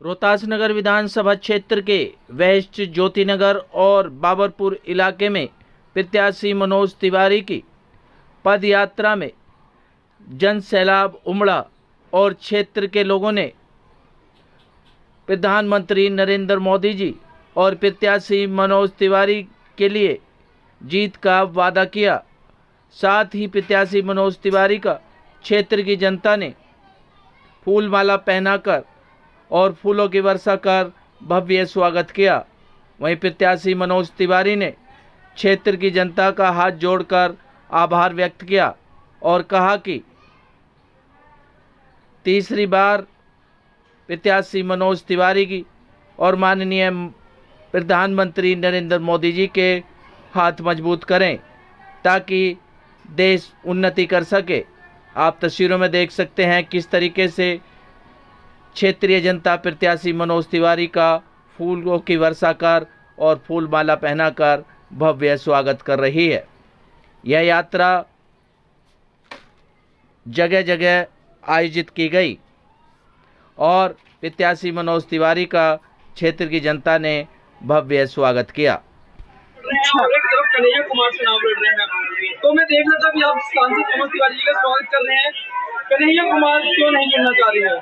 रोहतास नगर विधानसभा क्षेत्र के वेस्ट ज्योतिनगर और बाबरपुर इलाके में प्रत्याशी मनोज तिवारी की पद यात्रा में जन सैलाब उमड़ा और क्षेत्र के लोगों ने प्रधानमंत्री नरेंद्र मोदी जी और प्रत्याशी मनोज तिवारी के लिए जीत का वादा किया। साथ ही प्रत्याशी मनोज तिवारी का क्षेत्र की जनता ने फूल माला पहनाकर और फूलों की वर्षा कर भव्य स्वागत किया। वहीं प्रत्याशी मनोज तिवारी ने क्षेत्र की जनता का हाथ जोड़कर आभार व्यक्त किया और कहा कि तीसरी बार प्रत्याशी मनोज तिवारी की और माननीय प्रधानमंत्री नरेंद्र मोदी जी के हाथ मजबूत करें ताकि देश उन्नति कर सके। आप तस्वीरों में देख सकते हैं किस तरीके से क्षेत्रीय जनता प्रत्याशी मनोज तिवारी का फूलों की वर्षा कर और फूल माला पहनाकर भव्य स्वागत कर रही है। यह यात्रा जगह जगह आयोजित की गई और प्रत्याशी मनोज तिवारी का क्षेत्र की जनता ने भव्य स्वागत किया। और एक तरफ कन्हैया कुमार चुनाव लड़ रहे हैं, तो मैं देख रहा था कि आप सांसद मनोज तिवारी जी का स्वागत कर रहे हैं। कन्हैया कुमार क्यों नहीं चुनना चाह रही है?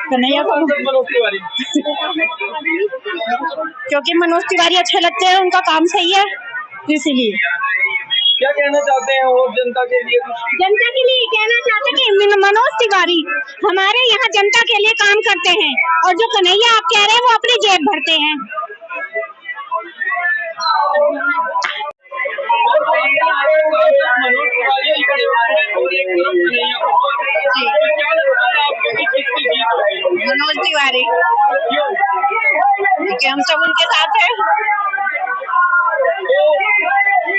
कन्हैया सांसद मनोज तिवारी क्योंकि मनोज तिवारी अच्छे लगते हैं, उनका काम सही है, इसीलिए। क्या कहना चाहते हैं वो जनता के लिए? जनता के लिए कहना चाहते हैं कि मनोज तिवारी हमारे यहाँ जनता के लिए काम करते हैं और जो कन्हैया आप कह रहे हैं वो अपनी जेब भरते हैं। मनोज तिवारी जी खड़े हुए हैं और एक तरफ कन्हैया कुमार। क्या लगता है आपको कि किसकी जीत होगी? मनोज तिवारी, क्यों? क्योंकि हम सब उनके साथ हैं। तो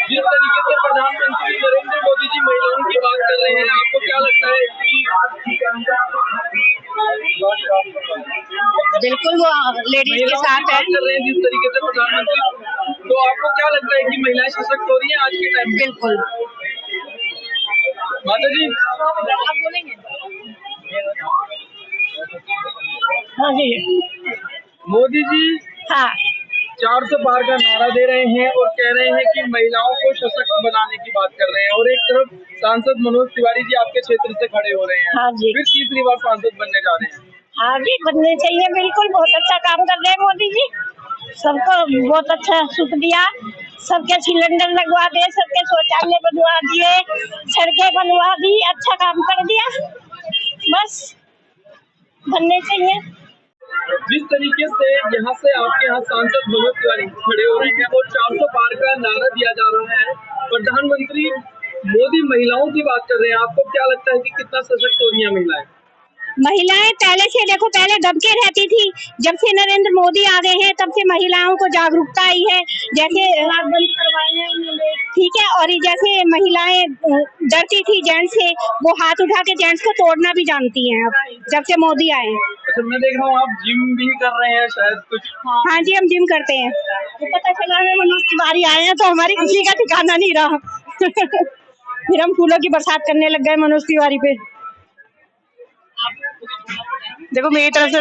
जिस तरीके से प्रधानमंत्री नरेंद्र मोदी जी महिलाओं की बात कर रहे हैं, आपको क्या लगता है कि बिल्कुल वो लेडीज के साथ है। कर रहे हैं जिस तरीके से प्रधानमंत्री, तो आपको क्या लगता है कि महिलाएं सशक्त हो रही हैं आज के टाइम में? बिल्कुल। माता जी, आप बोलेंगे? हाँ जी। मोदी जी हाँ 400 पार का नारा दे रहे हैं और कह रहे हैं कि महिलाओं को सशक्त बनाने की बात कर रहे हैं, और एक तरफ सांसद मनोज तिवारी जी आपके क्षेत्र से खड़े हो रहे हैं। हाँ जी। फिर तीसरी बार सांसद बनने जा रहे हैं। आगे बनने चाहिए, बिल्कुल। बहुत अच्छा काम कर रहे हैं मोदी जी, सबको बहुत अच्छा सुख दिया, सबके सिलेंडर लगवा दिए, सबके शौचालय बनवा दिए, सड़कें बनवा दी, अच्छा काम कर दिया। बस बनने चाहिए। जिस तरीके से यहाँ से आपके यहाँ सांसद मनोज तिवारी खड़े हो रहे हैं और 400 पार का नारा दिया जा रहा है, प्रधानमंत्री मोदी महिलाओं की बात कर रहे हैं, आपको क्या लगता है कि कितना सशक्त हो रही है महिलाएं? महिलाएं पहले से देखो, पहले दबके रहती थी, जब से नरेंद्र मोदी आ गए हैं तब से महिलाओं को जागरूकता आई है। जैसे बंद करवाए हैं उन्होंने, ठीक है, और जैसे महिलाएं डरती थी जेंट्स से, वो हाथ उठा के जेंट्स को तोड़ना भी जानती हैं अब, जब से मोदी आए हैं। अच्छा, मैं देख रहा हूँ आप जिम भी कर रहे हैं शायद कुछ। हाँ जी, हम जिम करते हैं। तो पता चला है मनोज तिवारी आए हैं तो हमारी खुशी का ठिकाना नहीं रहा। फिर हम फूलों की बरसात करने लग गए मनोज तिवारी पे। देखो मेरी तरफ से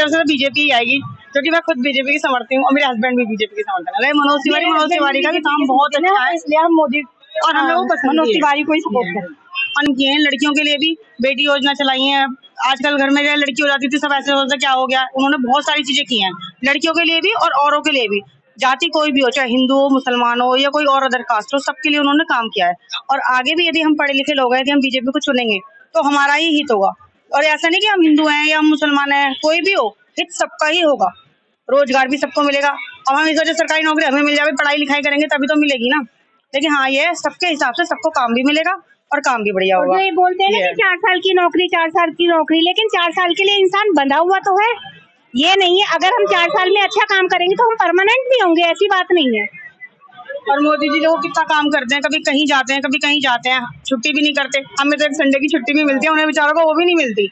तो बीजेपी ही आएगी, क्योंकि मैं खुद बीजेपी की समर्थक हूँ और मेरे हस्बैंड भी बीजेपी के समर्थक है। मनोज तिवारी का भी काम बहुत अच्छा है, इसलिए हम मोदी और हम लोग मनोज तिवारी को ही सपोर्ट करें। और किए हैं लड़कियों के लिए भी बेटी योजना चलाई है। आजकल घर में लड़की हो जाती थी, सब ऐसे होता क्या हो गया, उन्होंने बहुत सारी चीजें की हैं लड़कियों के लिए भी और औरों के लिए भी। जाति कोई भी हो, चाहे हिंदू हो, मुसलमान हो या कोई और अदर कास्ट हो, सबके लिए उन्होंने काम किया है। और आगे भी यदि हम पढ़े लिखे लोग हैं, यदि हम बीजेपी को चुनेंगे तो हमारा ही हित होगा। और ऐसा नहीं कि हम हिंदू हैं या हम मुसलमान हैं, कोई भी हो, हित सबका ही होगा। रोजगार भी सबको मिलेगा। अब हम इस वजह सरकारी नौकरी हमें मिल जाए, पढ़ाई लिखाई करेंगे तभी तो मिलेगी ना। लेकिन हाँ, ये सबके हिसाब से सबको काम भी मिलेगा और काम भी बढ़िया होगा। ये बोलते हैं ना कि 4 साल की नौकरी, 4 साल की नौकरी, लेकिन 4 साल के लिए इंसान बंधा हुआ तो है, ये नहीं है। अगर हम 4 साल में अच्छा काम करेंगे तो हम परमानेंट भी होंगे, ऐसी बात नहीं है। और मोदी जी जो कितना काम करते हैं, कभी कहीं जाते हैं, कभी कहीं जाते हैं, छुट्टी भी नहीं करते। हमें तो एक संडे की छुट्टी भी मिलती है, उन्हें बेचारों को वो भी नहीं मिलती।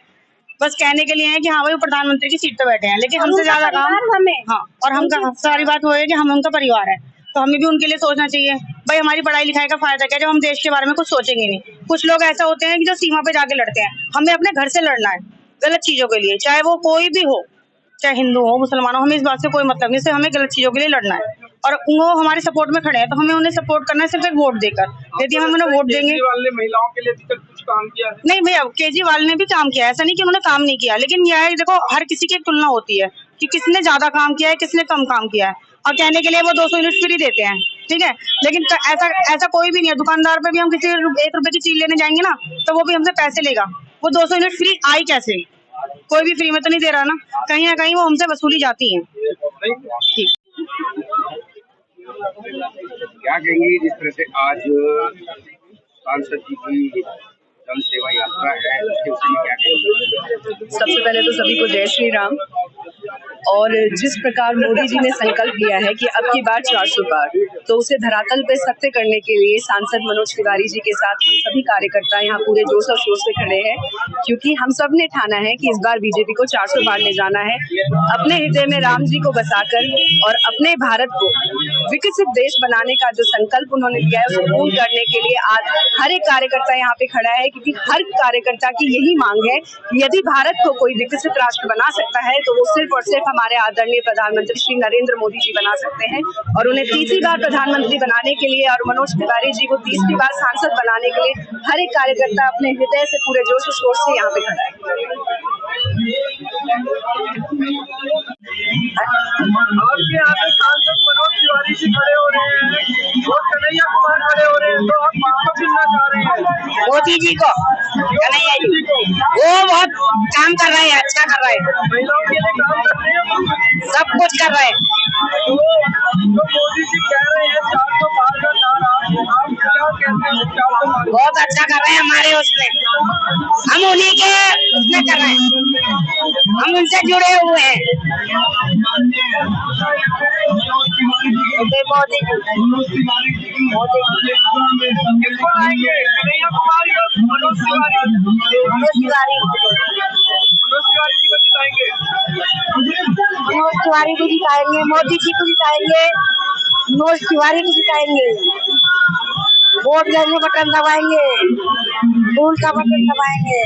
बस कहने के लिए है कि हाँ भाई प्रधानमंत्री की सीट पे बैठे हैं, लेकिन हमसे ज्यादा काम हमें। हाँ, और हम सारी बात वो है कि हम उनका परिवार है, तो हमें भी उनके लिए सोचना चाहिए। भाई हमारी पढ़ाई लिखाई का फायदा क्या, जब हम देश के बारे में कुछ सोचेंगे नहीं। कुछ लोग ऐसा होते हैं कि जो सीमा पे जाके लड़ते हैं, हमें अपने घर से लड़ना है। गलत चीजों के लिए, चाहे वो कोई भी हो, चाहे हिंदू हो मुसलमान हो, हमें इस बात से कोई मतलब नहीं, सिर्फ हमें गलत चीजों के लिए लड़ना है और वो हमारे सपोर्ट में खड़े हैं तो हमें उन्हें सपोर्ट करना है सिर्फ एक वोट देकर। यदि हम उन्हें वोट देंगे, केजरीवाल ने महिलाओं के लिए अभी तक कुछ काम किया है? नहीं भैया केजरीवाल ने भी काम किया है, ऐसा नहीं कि उन्होंने काम नहीं किया, लेकिन यह है देखो हर किसी की एक तुलना होती है कि किसने ज्यादा काम किया है, किसने कम काम किया है, और कहने के लिए वो 200 यूनिट फ्री देते हैं, ठीक है, लेकिन ऐसा कोई भी नहीं है। दुकानदार पे भी हम किसी 1 रुपए की चीज लेने जाएंगे ना तो वो भी हमसे पैसे लेगा, वो 200 यूनिट फ्री आई कैसे, कोई भी फ्री में तो नहीं दे रहा ना कहीं वो हमसे वसूली जाती है। ठीक, क्या कहेंगे जिस तरह से आज सांसद जी की जन सेवा यात्रा है उसके विषय में क्या कहेंगे? सबसे पहले तो सभी को जय श्री राम। और जिस प्रकार मोदी जी ने संकल्प लिया है कि अब की बार 400 पार, तो उसे धरातल पे सत्य करने के लिए सांसद मनोज तिवारी जी के साथ हम सभी कार्यकर्ता यहाँ पूरे जोश और शोर से खड़े हैं, क्योंकि हम सब ने ठाना है कि इस बार बीजेपी को 400 पार ले जाना है। अपने हृदय में राम जी को बसाकर और अपने भारत को विकसित देश बनाने का जो संकल्प उन्होंने लिया है उसे पूर्ण करने के लिए आज हर एक कार्यकर्ता यहाँ पे खड़ा है, क्योंकि हर कार्यकर्ता की यही मांग है कि यदि भारत को कोई विकसित राष्ट्र बना सकता है तो वो सिर्फ और सिर्फ हमारे आदरणीय प्रधानमंत्री श्री नरेंद्र मोदी जी बना सकते हैं। और उन्हें तीसरी बार प्रधानमंत्री बनाने के लिए और मनोज तिवारी जी को तीसरी बार सांसद बनाने के लिए हर एक कार्यकर्ता अपने हृदय से पूरे जोश और शोर से यहाँ पे खड़ा है। आपके यहाँ पे सांसद मनोज तिवारी जी खड़े हो रहे हैं और कन्हैया कुमार खड़े हो रहे हैं, तो आप किसको चुनना चाह रहे हैं? मोदी जी को, कन्हैया जी को, वो बहुत काम कर रहे हैं, अच्छा कर रहे हैं, महिलाओं के लिए काम कर रहे हैं, सब कुछ कर रहे हैं। तो मोदी जी कह रहे हैं 400 पार का नारा, आप क्या कहते हैं 400 पार? बहुत अच्छा कर रहे हैं हमारे उसमें, हम उन्हीं के उसमें कर रहे हैं, हम उनसे जुड़े हुए हैं। मोदी किसको लाएंगे? कन्हैया कुमार या मनोज तिवारी? मनोज तिवारी जी को जिताएंगे। मनोज तिवारी को जिताएंगे, मोदी जी को जिताएंगे, मनोज तिवारी को जिताएंगे, वोट देंगे, बटन दबाएंगे, फूल का बटन दबाएंगे।